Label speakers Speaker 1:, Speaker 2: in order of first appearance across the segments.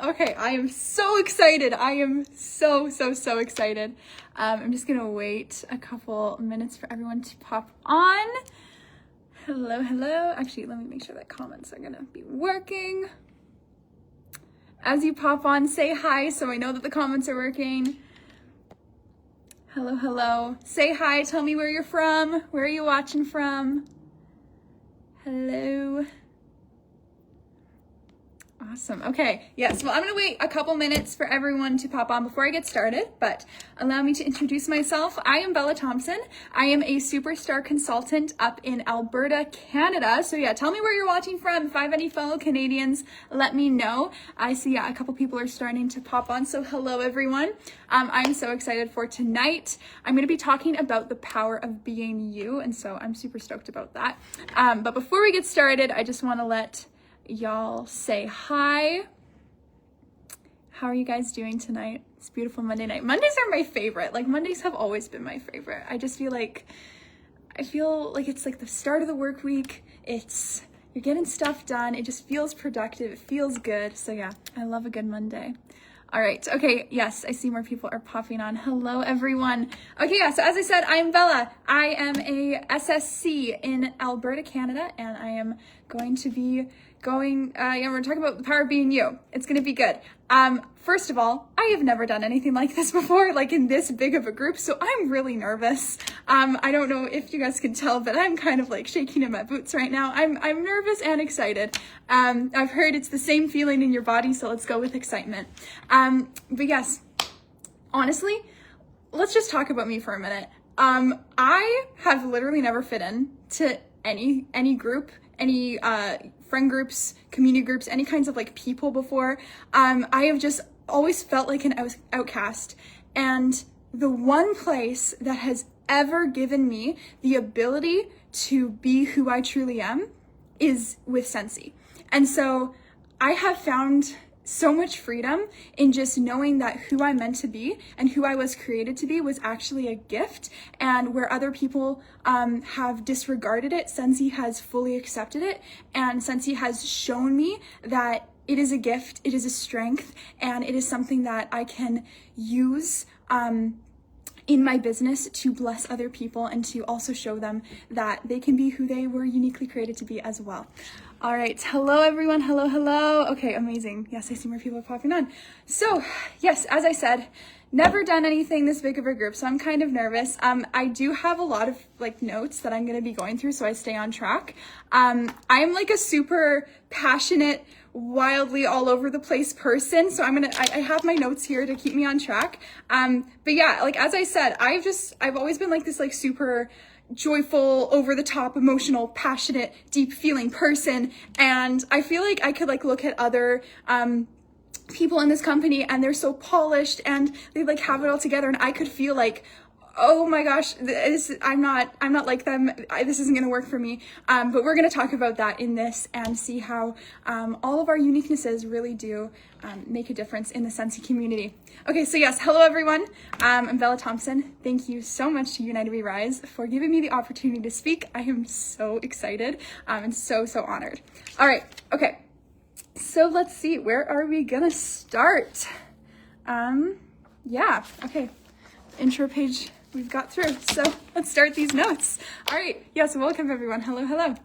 Speaker 1: Okay, I am so excited. I am so excited. I'm just gonna wait a couple minutes for everyone to pop on. Hello. Actually, let me make sure that comments are gonna be working. As you pop on, say hi so I know that the comments are working. Hello. Say hi, tell me where you're from. Where are you watching from? Hello. Awesome. Okay. Yes. Well, I'm going to wait a couple minutes for everyone to pop on before I get started, but allow me to introduce myself. I am Bella Thompson. I am a superstar consultant up in Alberta, Canada. So yeah, tell me where you're watching from. If I have any fellow Canadians, let me know. I see a couple people are starting to pop on. So hello, everyone. I'm so excited for tonight. I'm going to be talking about the power of being you. And so I'm super stoked about that. But before we get started, I just want to let y'all say hi. How are you guys doing tonight? It's beautiful Monday night. Mondays are my favorite. Like Mondays have always been my favorite. I feel like it's like the start of the work week. You're getting stuff done. It just feels productive. It feels good. So yeah, I love a good Monday. All right. Okay. Yes, I see more people are popping on. Hello, everyone. Okay. Yeah. So as I said, I am Bella. I am a SSC in Alberta, Canada, and I am going to be we're talking about the power of being you. It's going to be good. First of all, I have never done anything like this before, like in this big of a group. So I'm really nervous. I don't know if you guys can tell, but I'm kind of like shaking in my boots right now. I'm nervous and excited. I've heard it's the same feeling in your body. So let's go with excitement. But yes, honestly, let's just talk about me for a minute. I have literally never fit in to any group, any friend groups, community groups, any kinds of like people before. I have just always felt like an outcast. And the one place that has ever given me the ability to be who I truly am is with Sensi. And so I have found so much freedom in just knowing that who I'm meant to be and who I was created to be was actually a gift, and where other people have disregarded it, Sensi has fully accepted it, and Sensi has shown me that it is a gift, it is a strength, and it is something that I can use in my business to bless other people and to also show them that they can be who they were uniquely created to be as well. All right. Hello, everyone. Hello. Okay, amazing. Yes, I see more people popping on. So yes, as I said, never done anything this big of a group, so I'm kind of nervous. I do have a lot of like notes that I'm going to be going through, so I stay on track. I'm like a super passionate, wildly all over the place person, so I have my notes here to keep me on track. But yeah, like as I said, I've always been like this like super joyful, over the top, emotional, passionate, deep feeling person, and I feel like I could like look at other people in this company and they're so polished and they like have it all together, and I could feel like, oh my gosh, I'm not like them. This isn't going to work for me. But we're going to talk about that in this and see how all of our uniquenesses really do make a difference in the Sensi community. Okay, so yes, hello everyone. I'm Bella Thompson. Thank you so much to United We Rise for giving me the opportunity to speak. I am so excited and so honored. All right, okay. So let's see, where are we gonna start? Yeah, okay. Intro page we've got through. So let's start these notes. All right. Yes. Welcome everyone. Hello.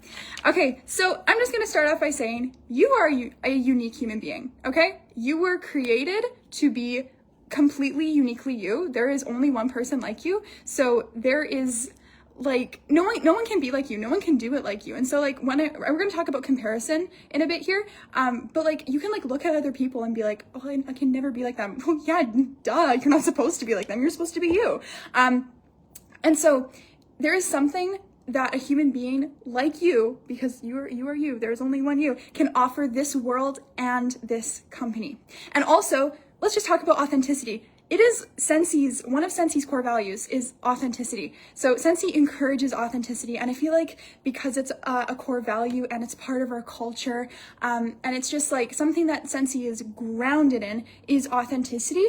Speaker 1: Okay. So I'm just going to start off by saying you are a unique human being. Okay. You were created to be completely uniquely you. There is only one person like you. So there is like, no one can be like you. No one can do it like you. And so like we're going to talk about comparison in a bit here. But like, you can like look at other people and be like, oh, I can never be like them. Well, yeah, duh. You're not supposed to be like them. You're supposed to be you. And so there is something that a human being like you, because you are you, there's only one you, can offer this world and this company. And also, let's just talk about authenticity. It is one of Sensi's core values is authenticity. So Sensi encourages authenticity, and I feel like because it's a core value and it's part of our culture, and it's just like something that Sensi is grounded in is authenticity.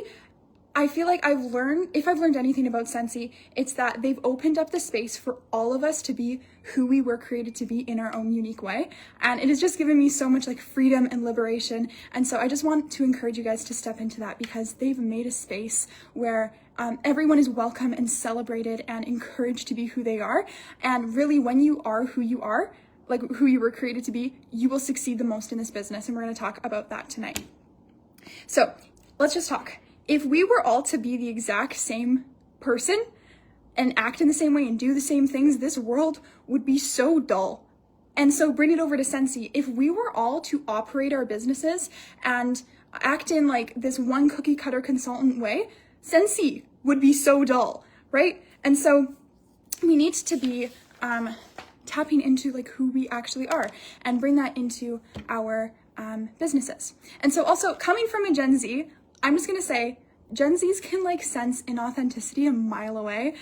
Speaker 1: I feel like if I've learned anything about Scentsy, it's that they've opened up the space for all of us to be who we were created to be in our own unique way. And it has just given me so much like freedom and liberation. And so I just want to encourage you guys to step into that, because they've made a space where everyone is welcome and celebrated and encouraged to be who they are. And really, when you are who you are, like who you were created to be, you will succeed the most in this business. And we're going to talk about that tonight. So let's just talk. If we were all to be the exact same person and act in the same way and do the same things, this world would be so dull. And so bring it over to Scentsy. If we were all to operate our businesses and act in like this one cookie cutter consultant way, Scentsy would be so dull, right? And so we need to be tapping into like who we actually are and bring that into our businesses. And so also, coming from a Gen Z, I'm just gonna say, Gen Zs can like sense inauthenticity a mile away.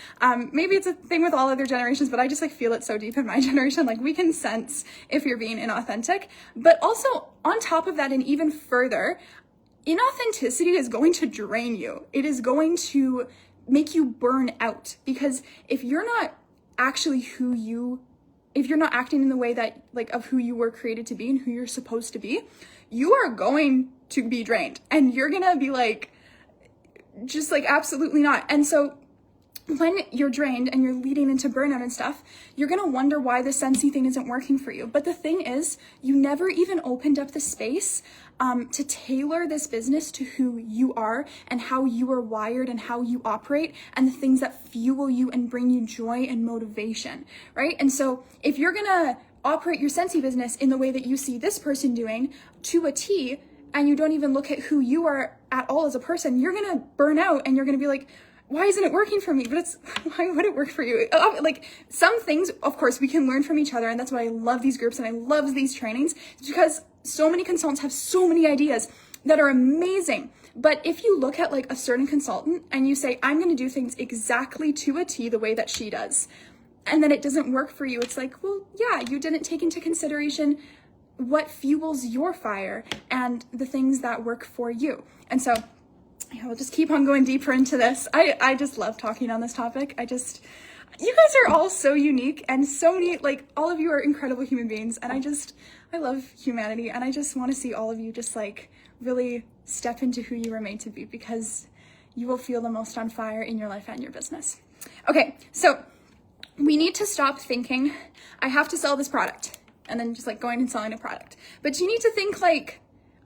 Speaker 1: Maybe it's a thing with all other generations, but I just like feel it so deep in my generation. Like, we can sense if you're being inauthentic. But also on top of that, and even further, inauthenticity is going to drain you. It is going to make you burn out, because if you're not actually if you're not acting in the way that like of who you were created to be and who you're supposed to be, you are going to be drained, and you're gonna be like, just like, absolutely not. And so when you're drained and you're leading into burnout and stuff, you're gonna wonder why the Scentsy thing isn't working for you. But the thing is, you never even opened up the space to tailor this business to who you are and how you are wired and how you operate and the things that fuel you and bring you joy and motivation, right? And so if you're gonna operate your Scentsy business in the way that you see this person doing to a T, and you don't even look at who you are at all as a person, you're gonna burn out and you're gonna be like, why isn't it working for me? But why would it work for you? Like, some things, of course, we can learn from each other, and that's why I love these groups and I love these trainings. It's because so many consultants have so many ideas that are amazing. But if you look at like a certain consultant and you say, I'm gonna do things exactly to a T the way that she does, and then it doesn't work for you, it's like, well, yeah, you didn't take into consideration what fuels your fire and the things that work for you. And so yeah, we'll just keep on going deeper into this. I just love talking on this topic. You guys are all so unique, and so many, like, all of you are incredible human beings, and I love humanity, and I just want to see all of you just like really step into who you were made to be, because you will feel the most on fire in your life and your business. Okay, so we need to stop thinking, I have to sell this product, and then just like going and selling a product. But you need to think like,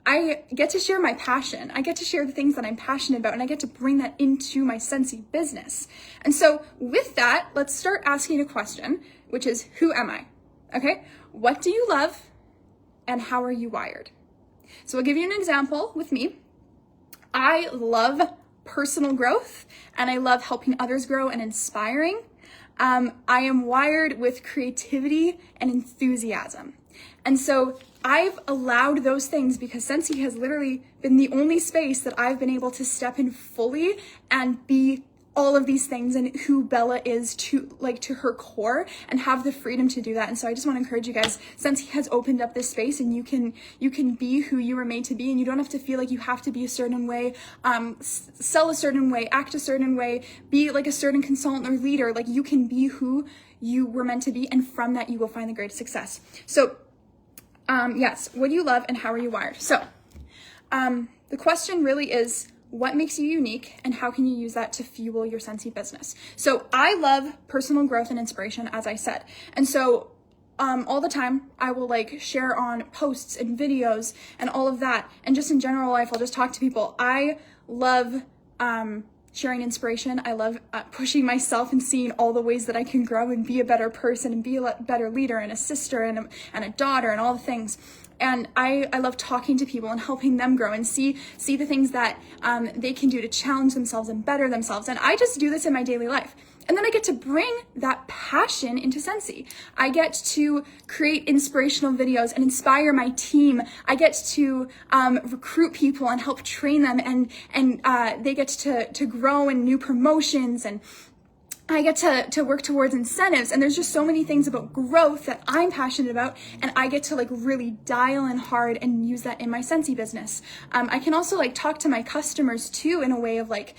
Speaker 1: I get to share my passion. I get to share the things that I'm passionate about, and I get to bring that into my Scentsy business. And so with that, let's start asking a question, which is, who am I? Okay, what do you love and how are you wired? So I'll give you an example with me. I love personal growth, and I love helping others grow and inspiring. I am wired with creativity and enthusiasm. And so I've allowed those things because Scentsy has literally been the only space that I've been able to step in fully and be all of these things and who Bella is to her core, and have the freedom to do that. And so I just want to encourage you guys, Scentsy has opened up this space, and you can be who you were made to be, and you don't have to feel like you have to be a certain way, sell a certain way, act a certain way, be like a certain consultant or leader. Like, you can be who you were meant to be, and from that you will find the greatest success. So yes, what do you love and how are you wired? So the question really is, what makes you unique, and how can you use that to fuel your Scentsy business? So I love personal growth and inspiration, as I said. And so all the time I will like share on posts and videos and all of that. And just in general life, I'll just talk to people. I love sharing inspiration. I love pushing myself and seeing all the ways that I can grow and be a better person and be a better leader and a sister and a daughter and all the things. And I love talking to people and helping them grow and see the things that they can do to challenge themselves and better themselves. And I just do this in my daily life. And then I get to bring that passion into Scentsy. I get to create inspirational videos and inspire my team. I get to recruit people and help train them, and they get to grow in new promotions, and I get to work towards incentives, and there's just so many things about growth that I'm passionate about, and I get to like really dial in hard and use that in my Scentsy business. I can also like talk to my customers too in a way of like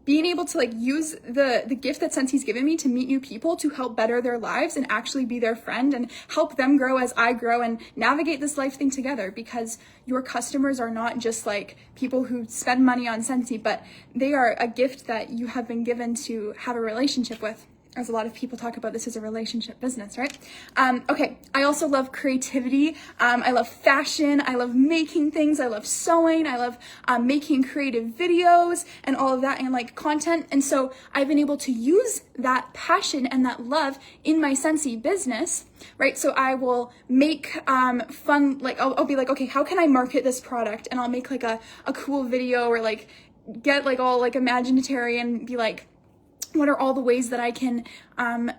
Speaker 1: being able to like use the gift that Scentsy's given me to meet new people to help better their lives and actually be their friend and help them grow as I grow and navigate this life thing together, because your customers are not just like people who spend money on Scentsy, but they are a gift that you have been given to have a relationship with. As a lot of people talk about this as a relationship business, right? Okay, I also love creativity. I love fashion. I love making things. I love sewing. I love making creative videos and all of that and like content. And so I've been able to use that passion and that love in my Scentsy business, right? So I will make fun, like I'll be like, okay, how can I market this product? And I'll make like a cool video or like get like all like imaginary and be like, what are all the ways that I can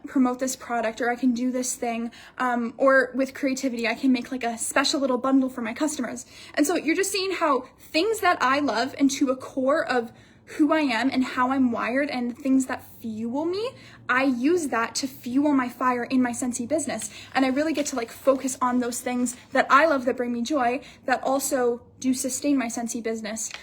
Speaker 1: promote this product, or I can do this thing, or with creativity, I can make like a special little bundle for my customers. And so you're just seeing how things that I love and to a core of who I am and how I'm wired and things that fuel me, I use that to fuel my fire in my Scentsy business. And I really get to like focus on those things that I love that bring me joy that also do sustain my Scentsy business,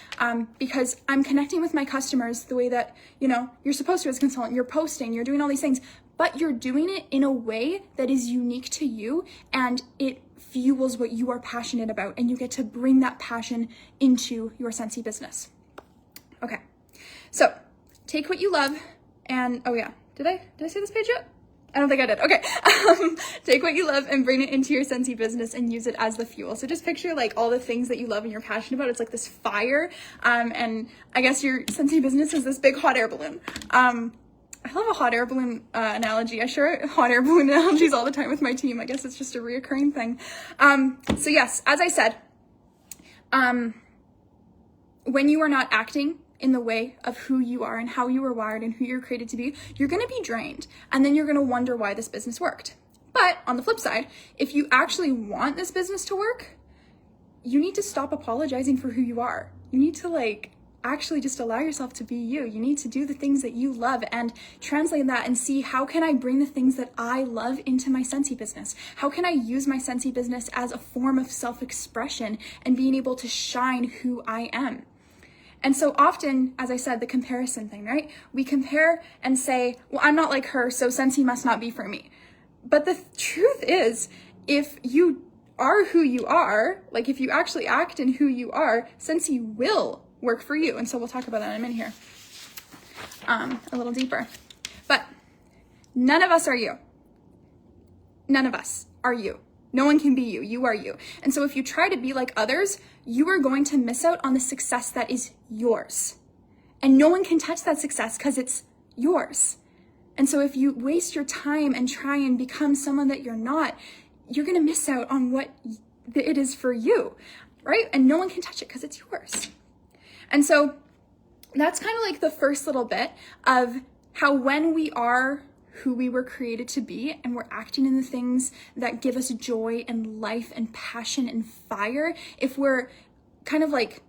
Speaker 1: because I'm connecting with my customers the way that, you know, you're supposed to as a consultant. You're posting, you're doing all these things, but you're doing it in a way that is unique to you and it fuels what you are passionate about, and you get to bring that passion into your Scentsy business. Okay. So take what you love and, oh yeah, did I say this page yet? I don't think I did. Okay. Take what you love and bring it into your Scentsy business and use it as the fuel. So just picture like all the things that you love and you're passionate about. It's like this fire. And I guess your Scentsy business is this big hot air balloon. I love a hot air balloon analogy. I share hot air balloon analogies all the time with my team. I guess it's just a reoccurring thing. So yes, as I said, when you are not acting in the way of who you are and how you were wired and who you're created to be, you're going to be drained. And then you're going to wonder why this business worked. But on the flip side, if you actually want this business to work, you need to stop apologizing for who you are. You need to like actually just allow yourself to be you. You need to do the things that you love and translate that and see, how can I bring the things that I love into my Scentsy business? How can I use my Scentsy business as a form of self-expression and being able to shine who I am? And so often, as I said, the comparison thing, right? We compare and say, well, I'm not like her, so Scentsy must not be for me. But the truth is, if you are who you are, like if you actually act in who you are, Scentsy will work for you. And so we'll talk about that in a minute here, a little deeper. But none of us are you. None of us are you. No one can be you. You are you. And so if you try to be like others, you are going to miss out on the success that is yours. And no one can touch that success because it's yours. And so if you waste your time and try and become someone that you're not, you're going to miss out on what it is for you, right? And no one can touch it because it's yours. And so that's kind of like the first little bit of how when we are who we were created to be and we're acting in the things that give us joy and life and passion and fire, if we're kind of like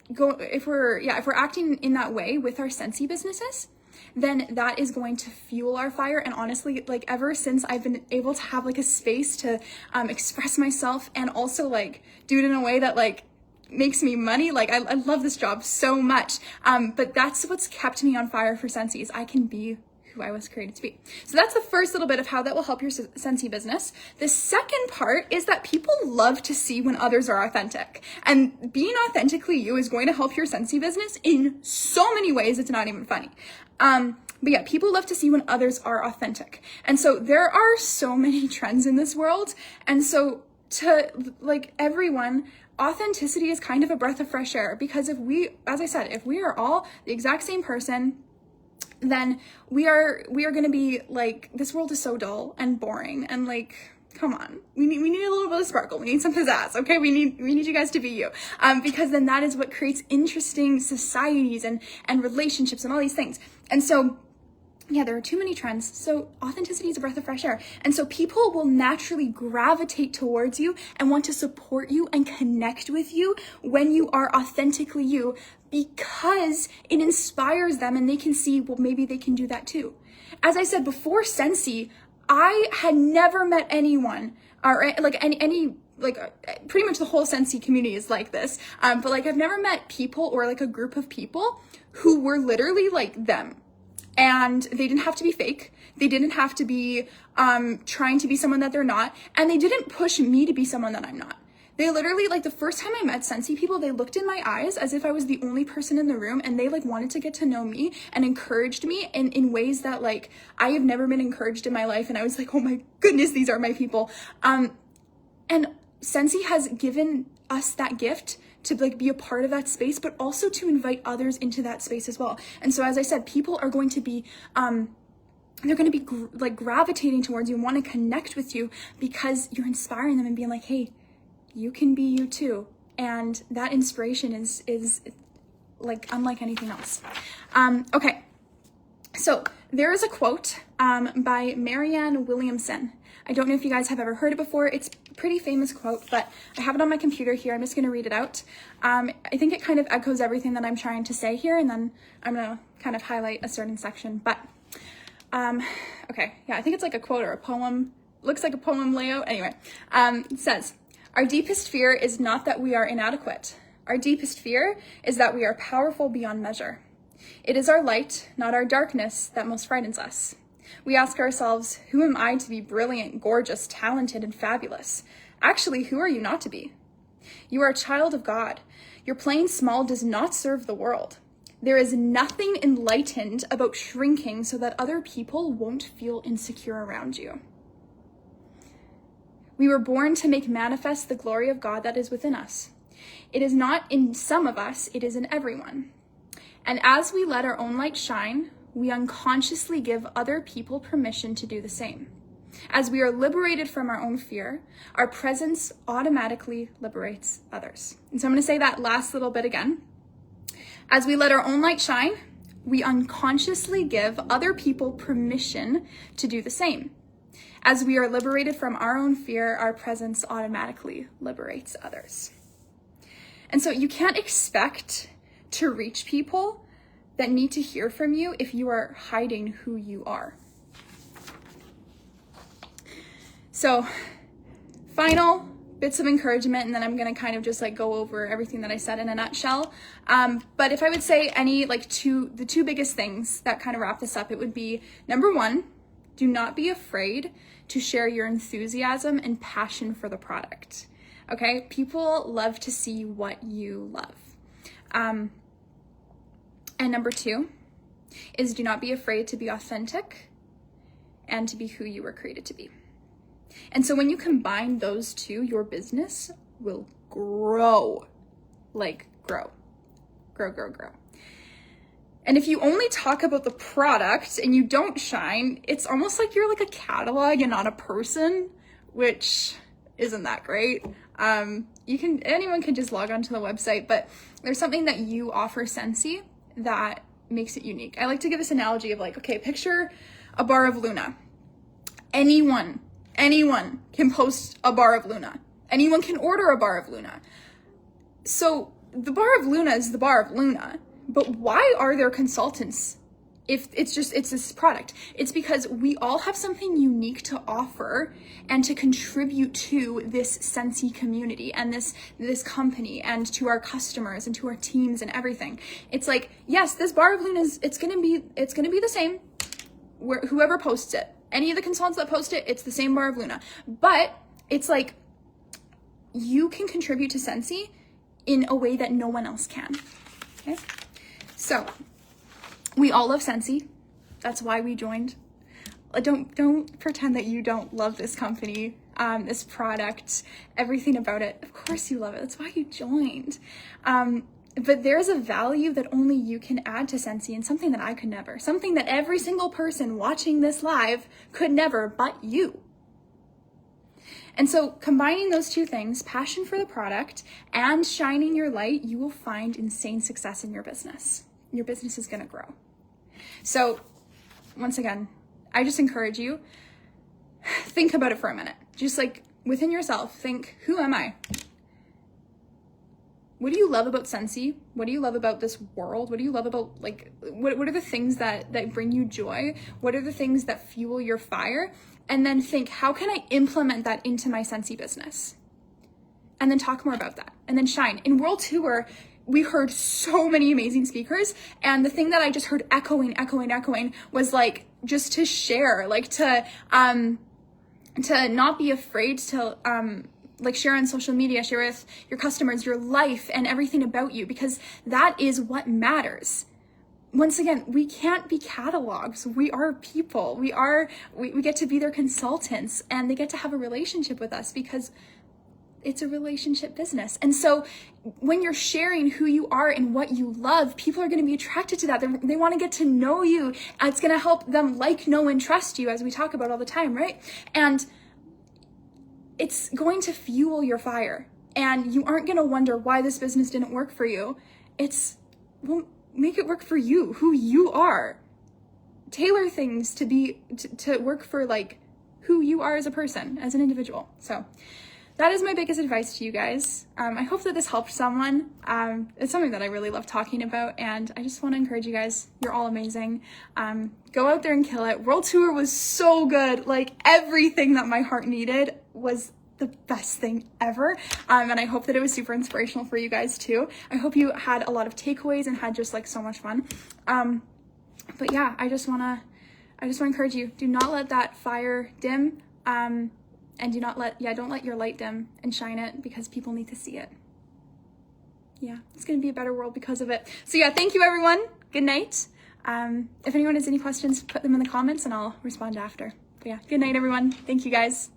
Speaker 1: if we're acting in that way with our Scentsy businesses, then that is going to fuel our fire. And honestly, like ever since I've been able to have like a space to express myself and also like do it in a way that like makes me money, like I love this job so much. But that's what's kept me on fire for Scentsy, is I can be who I was created to be. So that's the first little bit of how that will help your Scentsy business. The second part is that people love to see when others are authentic. And being authentically you is going to help your Scentsy business in so many ways, it's not even funny. But yeah, people love to see when others are authentic. And so there are so many trends in this world. And so to like everyone, authenticity is kind of a breath of fresh air, because if we, as I said, if we are all the exact same person, then we are going to be like, this world is so dull and boring and like, come on, we need a little bit of sparkle. We need some pizzazz. Okay. We need you guys to be you. Because then that is what creates interesting societies and relationships and all these things. And so yeah, there are too many trends. So authenticity is a breath of fresh air. And so people will naturally gravitate towards you and want to support you and connect with you when you are authentically you, because it inspires them and they can see, well, maybe they can do that too. As I said before, Scentsy, I had never met anyone or like any like pretty much the whole Scentsy community is like this. But like I've never met people or like a group of people who were literally like them. And they didn't have to be fake. They didn't have to be trying to be someone that they're not. And they didn't push me to be someone that I'm not. They literally, like the first time I met Scentsy people, they looked in my eyes as if I was the only person in the room, and they like wanted to get to know me and encouraged me in ways that like I have never been encouraged in my life. And I was like, oh my goodness, these are my people. And Scentsy has given us that gift to like be a part of that space, but also to invite others into that space as well. And so, as I said, people are going to be, they're going to be like gravitating towards you and want to connect with you because you're inspiring them and being like, hey, you can be you too. And that inspiration is like unlike anything else. Okay. So there is a quote by Marianne Williamson. I don't know if you guys have ever heard it before. It's a pretty famous quote, but I have it on my computer here. I'm just going to read it out. I think it kind of echoes everything that I'm trying to say here, and then I'm going to kind of highlight a certain section. But, okay, yeah, I think it's like a quote or a poem. Looks like a poem layout. Anyway, it says, "Our deepest fear is not that we are inadequate. Our deepest fear is that we are powerful beyond measure. It is our light, not our darkness, that most frightens us. We ask ourselves, who am I to be brilliant, gorgeous, talented, and fabulous? Actually, who are you not to be? You are a child of God. Your playing small does not serve the world. There is nothing enlightened about shrinking so that other people won't feel insecure around you. We were born to make manifest the glory of God that is within us. It is not in some of us, it is in everyone. And as we let our own light shine, we unconsciously give other people permission to do the same. As we are liberated from our own fear, our presence automatically liberates others." And so I'm going to say that last little bit again. As we let our own light shine, we unconsciously give other people permission to do the same. As we are liberated from our own fear, our presence automatically liberates others. And so you can't expect to reach people that need to hear from you if you are hiding who you are. So, final bits of encouragement, and then I'm gonna kind of just like go over everything that I said in a nutshell. But if I would say the two biggest things that kind of wrap this up, it would be, number one, do not be afraid to share your enthusiasm and passion for the product. Okay, people love to see what you love. And number two is, do not be afraid to be authentic and to be who you were created to be. And so when you combine those two, your business will grow, like grow. And if you only talk about the product and you don't shine, it's almost like you're like a catalog and not a person, which isn't that great. Anyone can just log onto the website, but there's something that you offer, Scentsy, that makes it unique. I like to give this analogy of like, okay, picture a bar of Luna. Anyone can post a bar of Luna. Anyone can order a bar of Luna. So the bar of Luna is the bar of Luna, but why are there consultants if it's this product? It's because we all have something unique to offer and to contribute to this Scentsy community and this company and to our customers and to our teams and everything. It's like, yes, this bar of Luna it's gonna be the same whoever posts it. Any of the consultants that post it, it's the same bar of Luna. But it's like you can contribute to Scentsy in a way that no one else can. Okay? So we all love Scentsy. That's why we joined. Don't pretend that you don't love this company, this product, everything about it. Of course you love it. That's why you joined. But there's a value that only you can add to Scentsy, and something that I could never. Something that every single person watching this live could never, but you. And so combining those two things, passion for the product and shining your light, you will find insane success in your business. Your business is going to grow. So once again, I just encourage you, think about it for a minute. Just like within yourself, think, who am I? What do you love about Scentsy? What do you love about this world? What do you love about, like, what are the things that bring you joy? What are the things that fuel your fire? And then think, how can I implement that into my Scentsy business? And then talk more about that. And then shine. In World Tour, we heard so many amazing speakers. And the thing that I just heard echoing was like, just to share, like to not be afraid to, like share on social media, share with your customers, your life and everything about you, because that is what matters. Once again, we can't be catalogs. We are people. We get to be their consultants, and they get to have a relationship with us because it's a relationship business. And so when you're sharing who you are and what you love, people are going to be attracted to that. They want to get to know you. And it's going to help them like, know, and trust you, as we talk about all the time, right? And it's going to fuel your fire, and you aren't going to wonder why this business didn't work for you. Well, make it work for you, who you are. Tailor things to work for like who you are as a person, as an individual. So that is my biggest advice to you guys. I hope that this helped someone. It's something that I really love talking about, and I just want to encourage you guys. You're all amazing. Go out there and kill it. World Tour was so good. Like, everything that my heart needed was the best thing ever. And I hope that it was super inspirational for you guys too. I hope you had a lot of takeaways and had just like so much fun. But yeah, I just wanna encourage you, do not let that fire dim. And don't let your light dim, and shine it, because people need to see it. Yeah, it's gonna be a better world because of it. So yeah, thank you everyone. Good night. If anyone has any questions, put them in the comments and I'll respond after. But yeah, good night everyone. Thank you guys.